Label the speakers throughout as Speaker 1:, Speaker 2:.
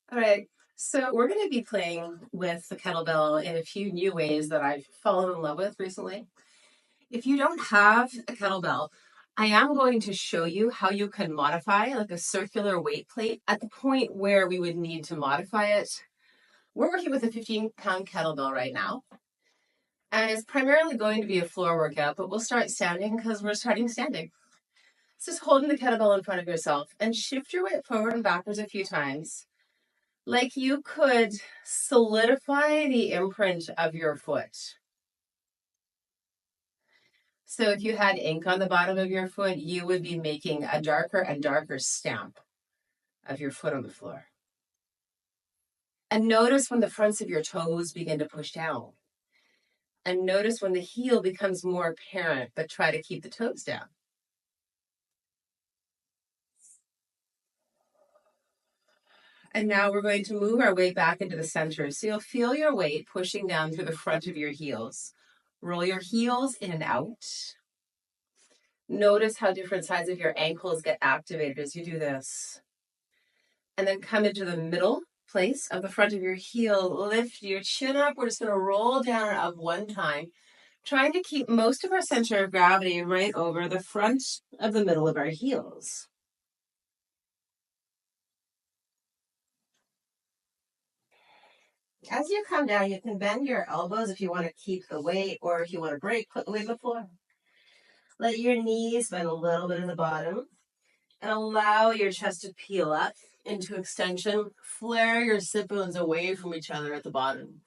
Speaker 1: All right, so we're going to be playing with the kettlebell in a few new ways that I've fallen in love with recently. If you don't have a kettlebell, I am going to show you how you can modify like a circular weight plate at the point where we would need to modify it. We're working with a 15-pound kettlebell right now, and it's primarily going to be a floor workout, but we'll start standing because we're starting standing. It's just holding the kettlebell in front of yourself and shift your weight forward and backwards a few times. Like you could solidify the imprint of your foot. So if you had ink on the bottom of your foot, you would be making a darker and darker stamp of your foot on the floor. And notice when the fronts of your toes begin to push down. And notice when the heel becomes more apparent, but try to keep the toes down. And now we're going to move our weight back into the center. So you'll feel your weight pushing down through the front of your heels. Roll your heels in and out. Notice how different sides of your ankles get activated as you do this. And then come into the middle place of the front of your heel. Lift your chin up. We're just going to roll down and up one time, trying to keep most of our center of gravity right over the front of the middle of our heels. As you come down, you can bend your elbows if you want to keep the weight, or if you want to break, put the weight on the floor. Let your knees bend a little bit at the bottom, and allow your chest to peel up into extension. Flare your sit bones away from each other at the bottom.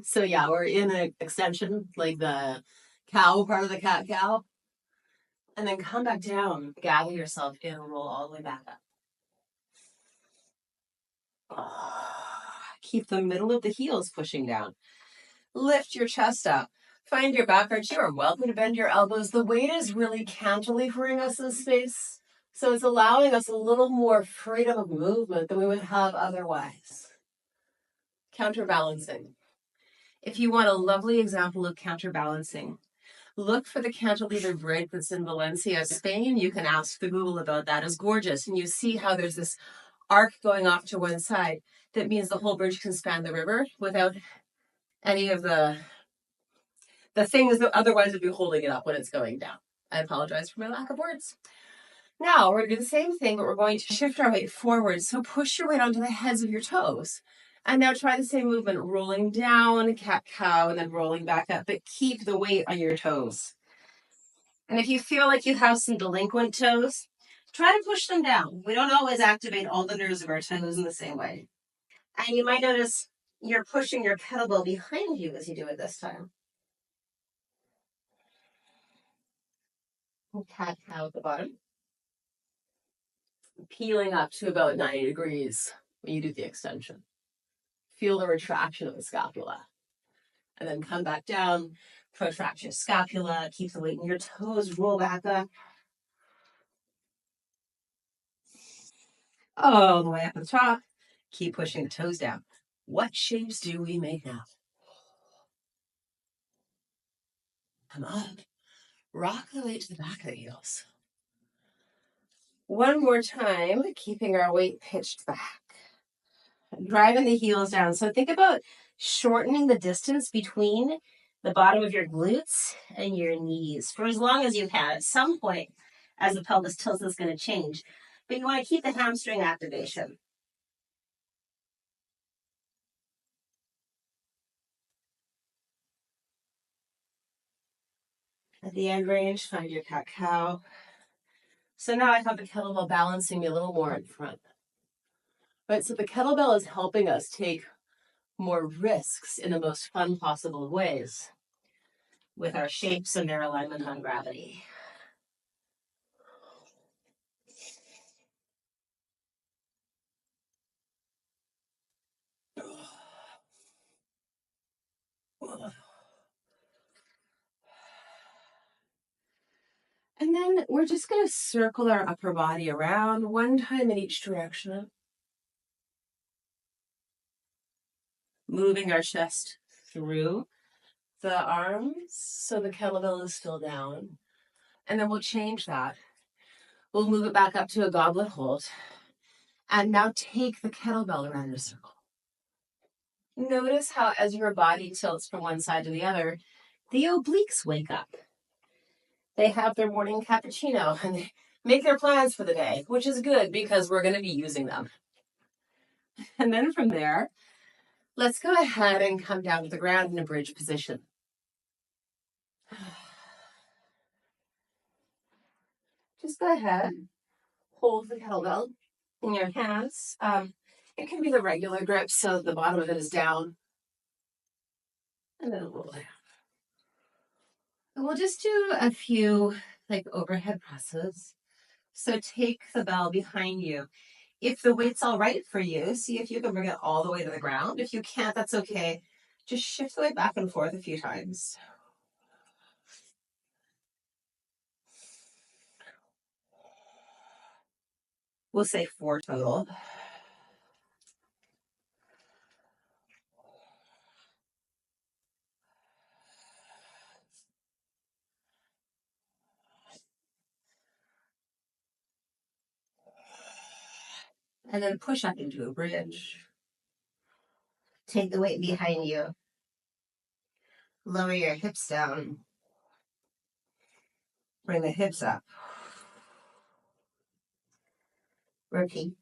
Speaker 1: So yeah, we're in an extension, like the cow part of the cat-cow. And then come back down, gather yourself in, and roll all the way back up. Keep the middle of the heels pushing down. Lift your chest up. Find your back arch. You are welcome to bend your elbows. The weight is really cantilevering us in space. So it's allowing us a little more freedom of movement than we would have otherwise. Counterbalancing. If you want a lovely example of counterbalancing, look for the cantilever bridge that's in Valencia, Spain. You can ask the Google about that. It's gorgeous. And you see how there's this arc going off to one side. That means the whole bridge can span the river without any of the things that otherwise would be holding it up when it's going down. I apologize for my lack of words. Now we're going to do the same thing, but we're going to shift our weight forward. So push your weight onto the heads of your toes. And now try the same movement, rolling down, cat-cow, and then rolling back up, but keep the weight on your toes. And if you feel like you have some delinquent toes, try to push them down. We don't always activate all the nerves of our toes in the same way. And you might notice you're pushing your kettlebell behind you as you do it this time. Cat-cow at the bottom. Peeling up to about 90 degrees when you do the extension. Feel the retraction of the scapula. And then come back down, protract your scapula, keep the weight in your toes, roll back up. All the way up at the top. Keep pushing the toes down. What shapes do we make now? Come on. Rock the weight to the back of the heels. One more time, keeping our weight pitched back. Driving the heels down. So think about shortening the distance between the bottom of your glutes and your knees for as long as you can. At some point, as the pelvis tilts, it's going to change. But you want to keep the hamstring activation. At the end range, find your cat-cow. So now I have the kettlebell balancing me a little more in front. Right, so the kettlebell is helping us take more risks in the most fun possible ways with our shapes and their alignment on gravity. And then we're just going to circle our upper body around one time in each direction. Moving our chest through the arms so the kettlebell is still down. And then we'll change that. We'll move it back up to a goblet hold. And now take the kettlebell around in a circle. Notice how as your body tilts from one side to the other, the obliques wake up. They have their morning cappuccino and they make their plans for the day, which is good because we're going to be using them. And then from there, let's go ahead and come down to the ground in a bridge position. Just go ahead, hold the kettlebell in your hands. It can be the regular grip, so the bottom of it is down. And then roll it. And we'll just do a few like overhead presses. So take the bell behind you. If the weight's all right for you, see if you can bring it all the way to the ground. If you can't, that's okay. Just shift the weight back and forth a few times. We'll say 4 total. And then push up into a bridge. Take the weight behind you. Lower your hips down. Bring the hips up. Repeat.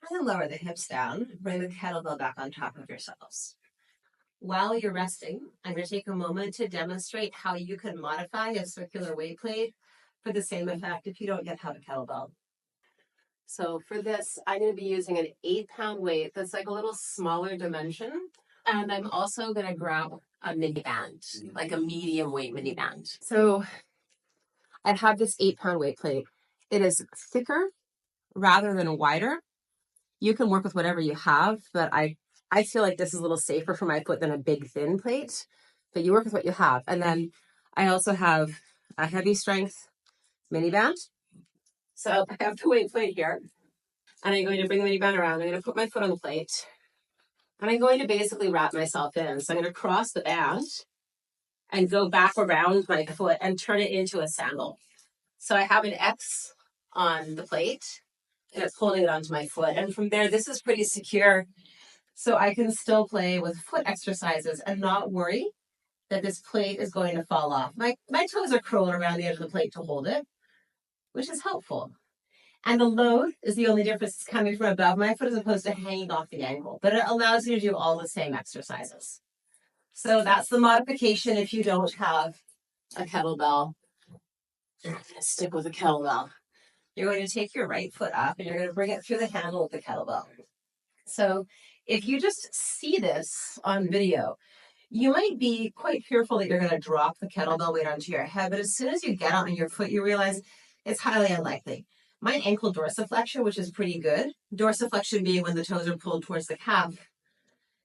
Speaker 1: And then lower the hips down. Bring the kettlebell back on top of yourselves. While you're resting, I'm going to take a moment to demonstrate how you can modify a circular weight plate for the same effect if you don't yet have a kettlebell. So for this, I'm going to be using an 8-pound weight that's like a little smaller dimension. And I'm also going to grab a mini band, like a medium weight mini band. So I have this 8-pound weight plate. It is thicker rather than wider. You can work with whatever you have, but I feel like this is a little safer for my foot than a big thin plate, but you work with what you have. And then I also have a heavy strength mini band. So I have the weight plate here, and I'm going to bring the mini band around. I'm going to put my foot on the plate, and I'm going to basically wrap myself in. So I'm going to cross the band and go back around my foot and turn it into a sandal. So I have an X on the plate, and it's holding it onto my foot. And from there, this is pretty secure. So I can still play with foot exercises and not worry that this plate is going to fall off. My toes are curled around the edge of the plate to hold it, which is helpful. And the load is the only difference. It's coming from above my foot as opposed to hanging off the ankle. But it allows you to do all the same exercises. So that's the modification if you don't have a kettlebell. You're going to stick with a kettlebell. You're going to take your right foot up and you're going to bring it through the handle of the kettlebell. So if you just see this on video, you might be quite fearful that you're going to drop the kettlebell weight onto your head, but as soon as you get on your foot, you realize it's highly unlikely. My ankle dorsiflexion, which is pretty good, dorsiflexion being when the toes are pulled towards the calf,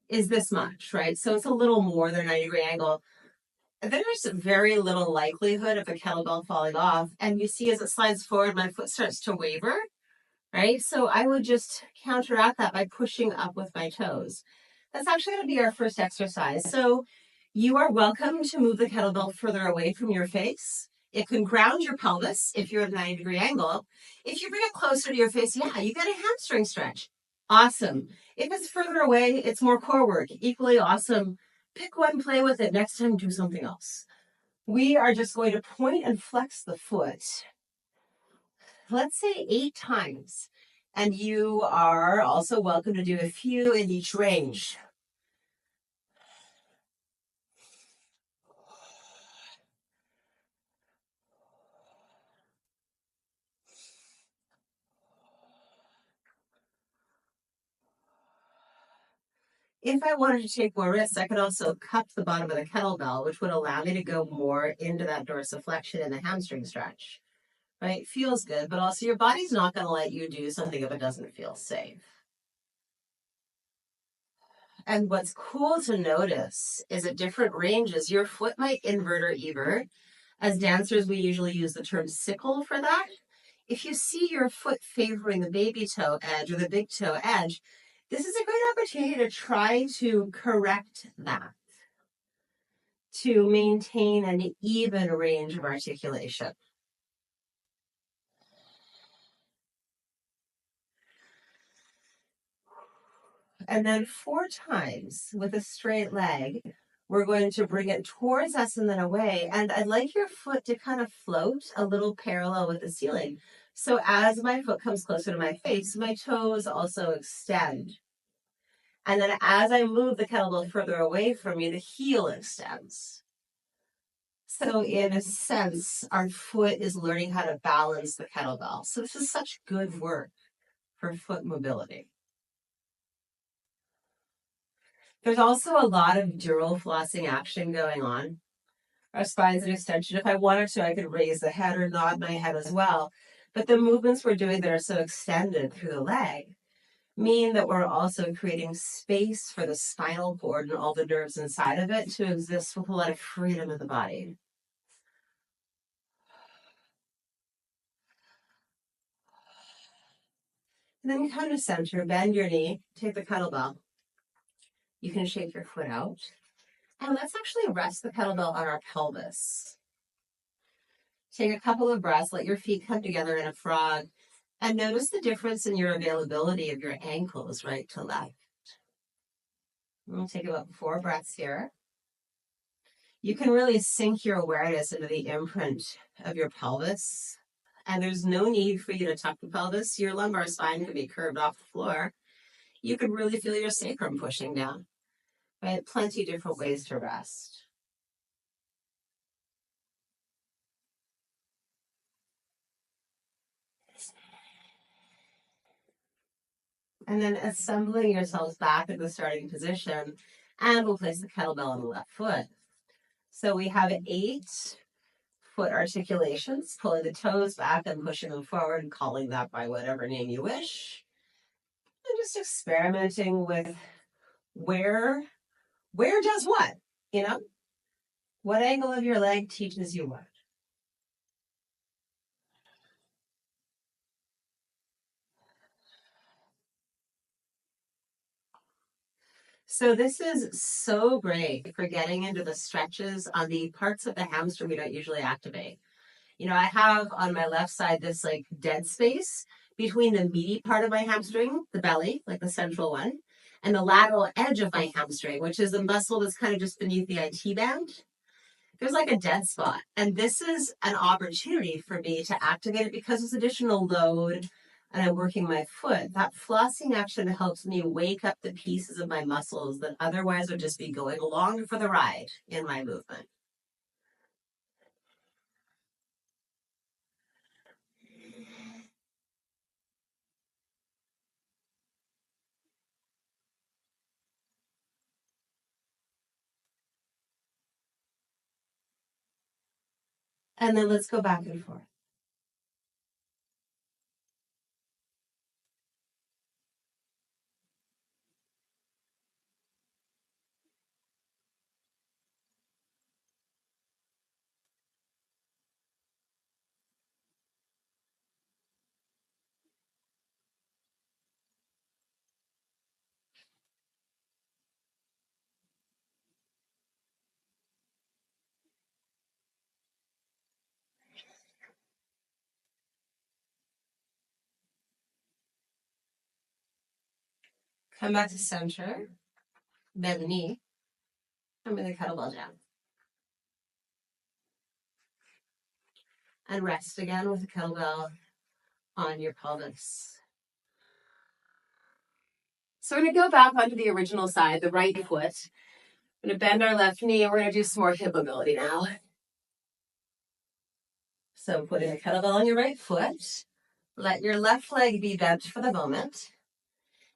Speaker 1: is this much, right? So it's a little more than a 90-degree angle. There's very little likelihood of a kettlebell falling off, and you see as it slides forward, my foot starts to waver, right? So I would just counteract that by pushing up with my toes. That's actually going to be our first exercise. So you are welcome to move the kettlebell further away from your face. It can ground your pelvis if you're at a 90-degree angle. If you bring it closer to your face, yeah, you get a hamstring stretch. Awesome. If it's further away, it's more core work. Equally awesome. Pick one, play with it. Next time, do something else. We are just going to point and flex the foot. Let's say 8 times. And you are also welcome to do a few in each range. If I wanted to take more risks, I could also cup the bottom of the kettlebell, which would allow me to go more into that dorsiflexion and the hamstring stretch, right? Feels good, but also your body's not going to let you do something if it doesn't feel safe. And what's cool to notice is at different ranges, your foot might invert or evert. As dancers, we usually use the term sickle for that. If you see your foot favoring the baby toe edge or the big toe edge, this is a great opportunity to try to correct that. to maintain an even range of articulation. And then 4 times with a straight leg, we're going to bring it towards us and then away. And I'd like your foot to kind of float a little parallel with the ceiling. So as my foot comes closer to my face, my toes also extend. And then as I move the kettlebell further away from me, the heel extends. So in a sense, our foot is learning how to balance the kettlebell. So this is such good work for foot mobility. There's also a lot of dural flossing action going on. Our spine's an extension. If I wanted to, I could raise the head or nod my head as well. But the movements we're doing that are so extended through the leg mean that we're also creating space for the spinal cord and all the nerves inside of it to exist with a lot of freedom in the body. And then come to center, bend your knee, take the kettlebell. You can shake your foot out. And let's actually rest the kettlebell on our pelvis. Take a couple of breaths, let your feet come together in a frog, and notice the difference in your availability of your ankles right to left. We'll take about 4 breaths here. You can really sink your awareness into the imprint of your pelvis. And there's no need for you to tuck the pelvis. Your lumbar spine can be curved off the floor. You can really feel your sacrum pushing down. Right? Plenty of different ways to rest. And then assembling yourselves back in the starting position, and we'll place the kettlebell on the left foot. So we have 8 foot articulations, pulling the toes back and pushing them forward and calling that by whatever name you wish. And just experimenting with where does what, you know? What angle of your leg teaches you what? So this is so great for getting into the stretches on the parts of the hamstring we don't usually activate. You know, I have on my left side this like dead space between the meaty part of my hamstring, the belly, like the central one, and the lateral edge of my hamstring, which is the muscle that's kind of just beneath the IT band. There's like a dead spot. And this is an opportunity for me to activate it because it's additional load and I'm working my foot. That flossing action helps me wake up the pieces of my muscles that otherwise would just be going along for the ride in my movement. And then let's go back and forth. Come back to center, bend the knee, and bring the kettlebell down. And rest again with the kettlebell on your pelvis. So we're going to go back onto the original side, the right foot. We're going to bend our left knee, and we're going to do some more hip mobility now. So putting the kettlebell on your right foot, let your left leg be bent for the moment.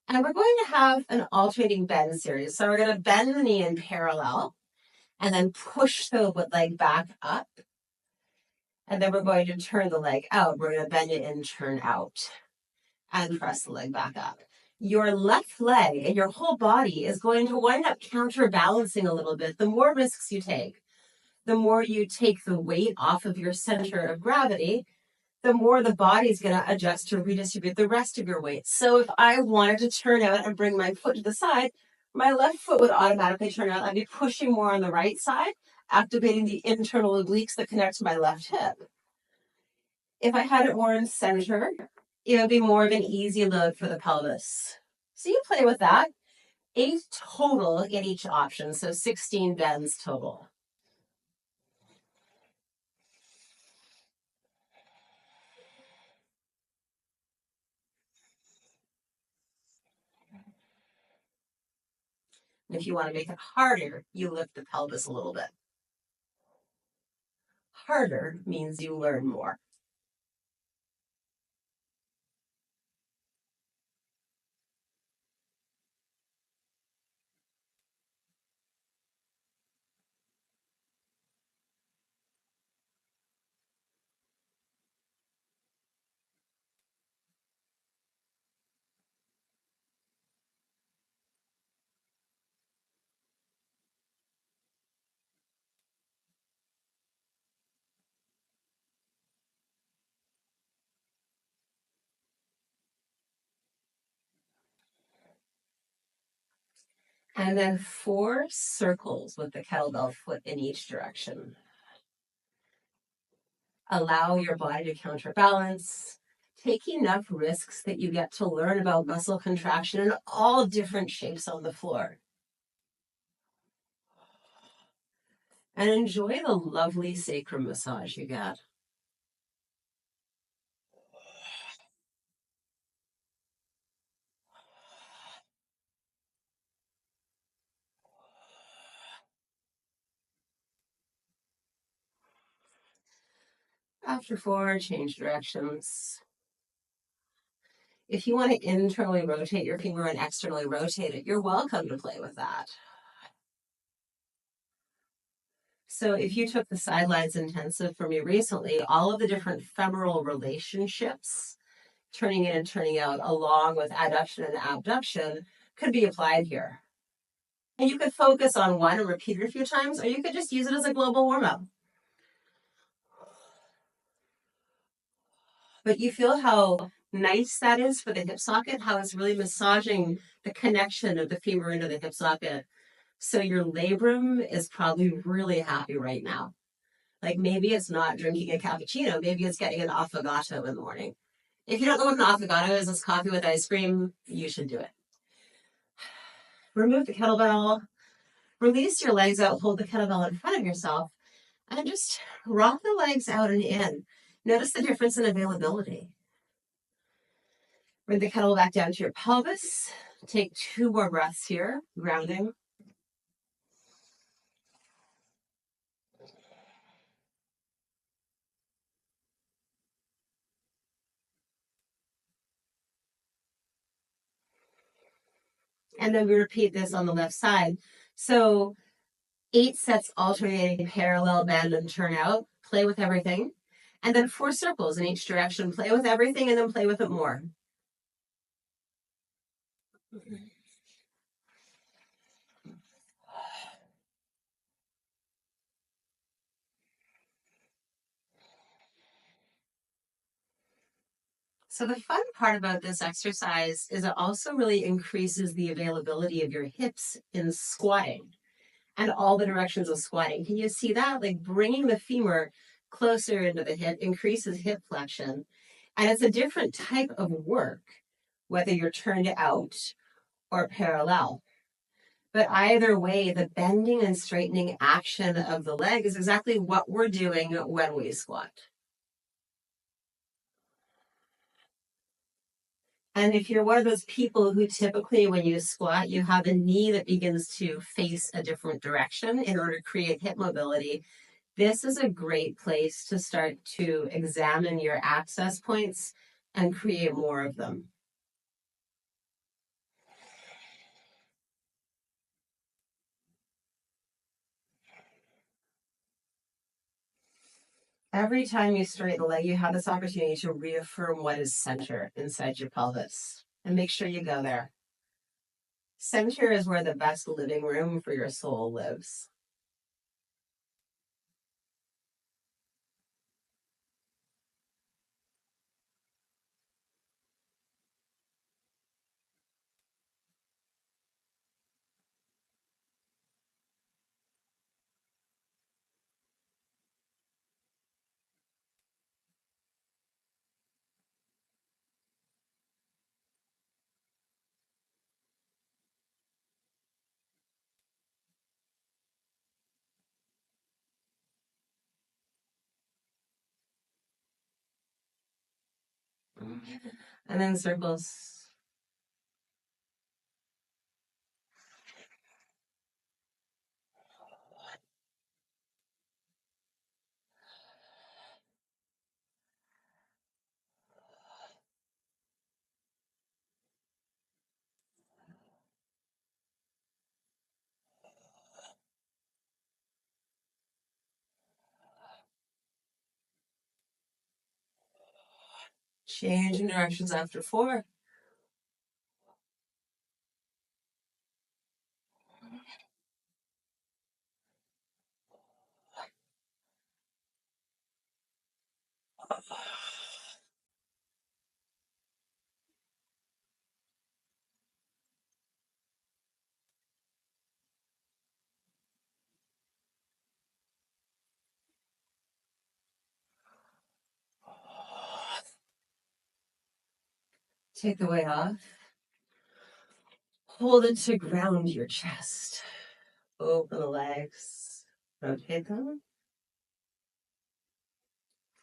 Speaker 1: And we're going to have an alternating bend series. So we're going to bend the knee in parallel and then push the leg back up. And then we're going to turn the leg out. We're going to bend it and turn out and press the leg back up. Your left leg and your whole body is going to wind up counterbalancing a little bit. The more risks you take, the more you take the weight off of your center of gravity, the more the body's going to adjust to redistribute the rest of your weight. So if I wanted to turn out and bring my foot to the side, my left foot would automatically turn out. I'd be pushing more on the right side activating the internal obliques that connect to my left hip. If I had it more in center, it would be more of an easy load for the pelvis. So you play with that. 8 total in each option, so 16 bends total. And if you want to make it harder, you lift the pelvis a little bit. Harder means you learn more. And then 4 circles with the kettlebell foot in each direction. Allow your body to counterbalance. Take enough risks that you get to learn about muscle contraction in all different shapes on the floor. And enjoy the lovely sacrum massage you get. After 4, change directions. If you want to internally rotate your femur and externally rotate it, you're welcome to play with that. So if you took the Sidelines Intensive from me recently, all of the different femoral relationships, turning in and turning out, along with adduction and abduction, could be applied here. And you could focus on one and repeat it a few times, or you could just use it as a global warm-up. But you feel how nice that is for the hip socket, how it's really massaging the connection of the femur into the hip socket. So your labrum is probably really happy right now. Like maybe it's not drinking a cappuccino, maybe it's getting an affogato in the morning. If you don't know what an affogato is, it's coffee with ice cream, you should do it. Remove the kettlebell, release your legs out, hold the kettlebell in front of yourself, and just rock the legs out and in. Notice the difference in availability. Bring the kettle back down to your pelvis. Take 2 more breaths here, grounding. And then we repeat this on the left side. So 8 sets alternating parallel, bend, and turn out. Play with everything. And then 4 circles in each direction. Play with everything and then play with it more. So the fun part about this exercise is it also really increases the availability of your hips in squatting and all the directions of squatting. Can you see that? Like bringing the femur closer into the hip increases hip flexion. And it's a different type of work, whether you're turned out or parallel. But either way, the bending and straightening action of the leg is exactly what we're doing when we squat. And if you're one of those people who typically, when you squat, you have a knee that begins to face a different direction in order to create hip mobility, this is a great place to start to examine your access points and create more of them. Every time you straighten the leg, you have this opportunity to reaffirm what is center inside your pelvis. And make sure you go there. Center is where the best living room for your soul lives. And then circles. Changing directions after 4. Take the weight off. Hold it to ground your chest. Open the legs. Rotate them.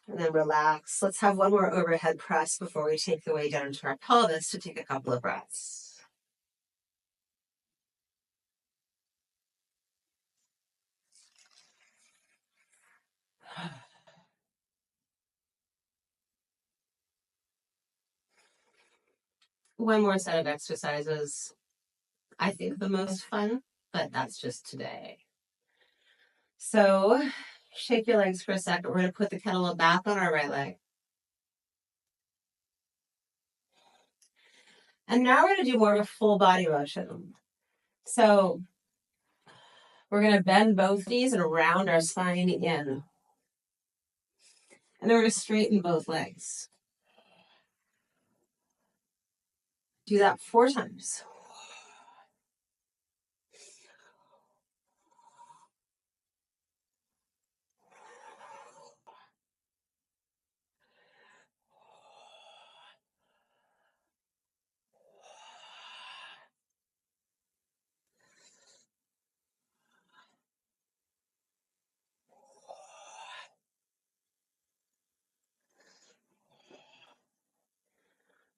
Speaker 1: And then relax. Let's have one more overhead press before we take the weight down into our pelvis to take a couple of breaths. One more set of exercises. I think the most fun, but that's just today. So shake your legs for a second. We're going to put the kettlebell back on our right leg. And now we're going to do more of a full body motion. So we're going to bend both knees and round our spine in. And then we're going to straighten both legs. Do that 4 times.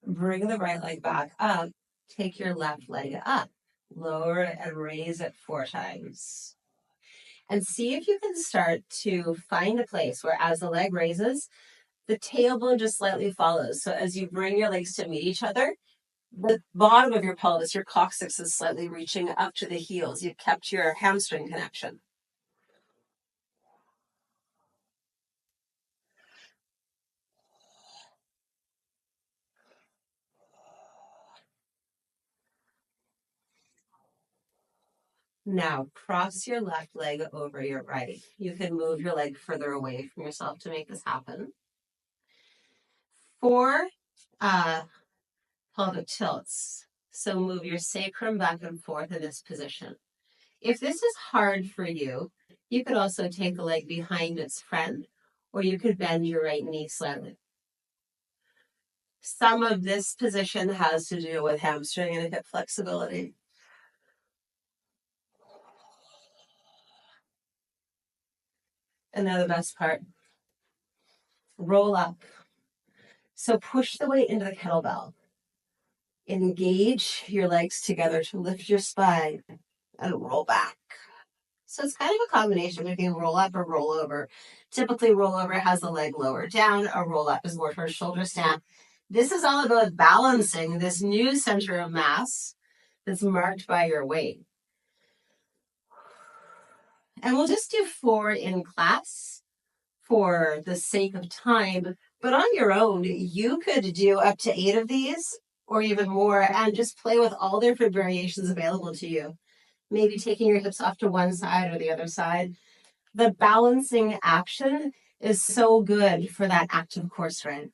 Speaker 1: Bring the right leg back up. Take your left leg up. Lower it and raise it 4 times. And see if you can start to find a place where as the leg raises, the tailbone just slightly follows. So as you bring your legs to meet each other, the bottom of your pelvis, your coccyx is slightly reaching up to the heels. You've kept your hamstring connection. Now, cross your left leg over your right. You can move your leg further away from yourself to make this happen. 4 pelvic tilts. So move your sacrum back and forth in this position. If this is hard for you, you could also take the leg behind its friend, or you could bend your right knee slightly. Some of this position has to do with hamstring and hip flexibility. And now the best part, roll up. So push the weight into the kettlebell. Engage your legs together to lift your spine and roll back. So it's kind of a combination between roll up or roll over. Typically, roll over has the leg lower down. A roll up is more towards shoulder stand. This is all about balancing this new center of mass that's marked by your weight. And we'll just do 4 in class for the sake of time. But on your own, you could do up to 8 of these or even more and just play with all the different variations available to you. Maybe taking your hips off to one side or the other side. The balancing action is so good for that active core strength.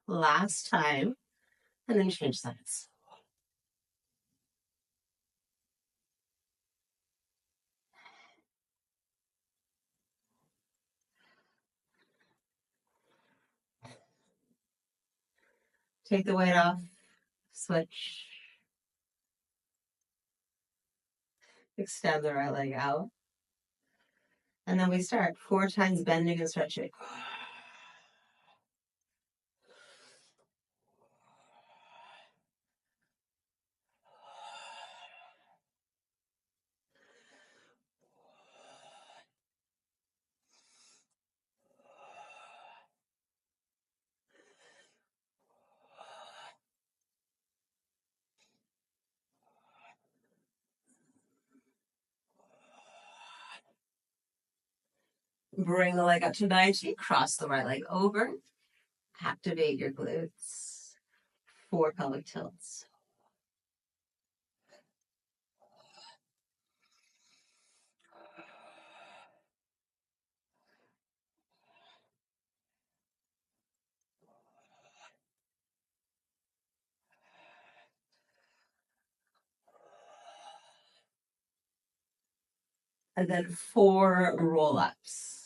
Speaker 1: Last time, and then change sides. Take the weight off, switch. Extend the right leg out. And then we start 4 times bending and stretching. Bring the leg up to 90, cross the right leg over, activate your glutes, 4 pelvic tilts. And then 4 roll-ups.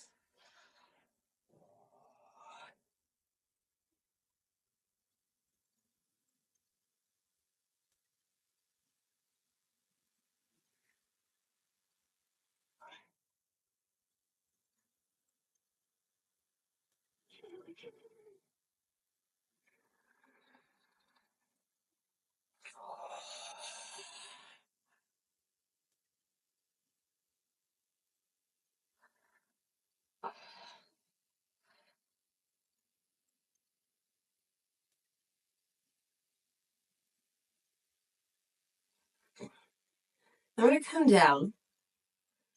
Speaker 1: I'm going to come down,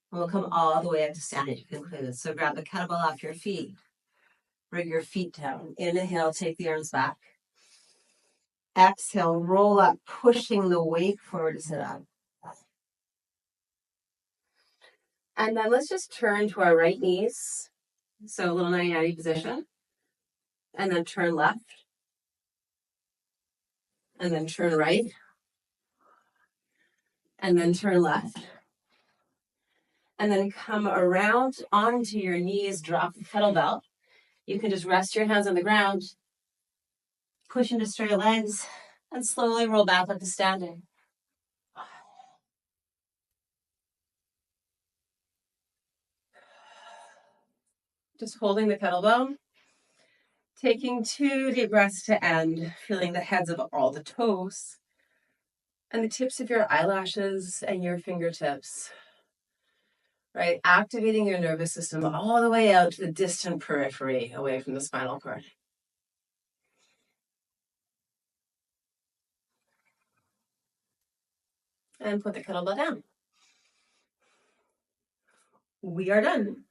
Speaker 1: and we'll come all the way up to standing to conclude. So grab the kettlebell off your feet. Bring your feet down. Inhale, take the arms back. Exhale, roll up, pushing the weight forward to sit up. And then let's just turn to our right knees. So a little 90-90 position. And then turn left. And then turn right. And then turn left. And then come around onto your knees, drop the kettlebell. You can just rest your hands on the ground, push into straight legs, and slowly roll back up to standing. Just holding the kettlebell, taking 2 deep breaths to end, feeling the heads of all the toes and the tips of your eyelashes and your fingertips, right? Activating your nervous system all the way out to the distant periphery, away from the spinal cord. And put the kettlebell down. We are done.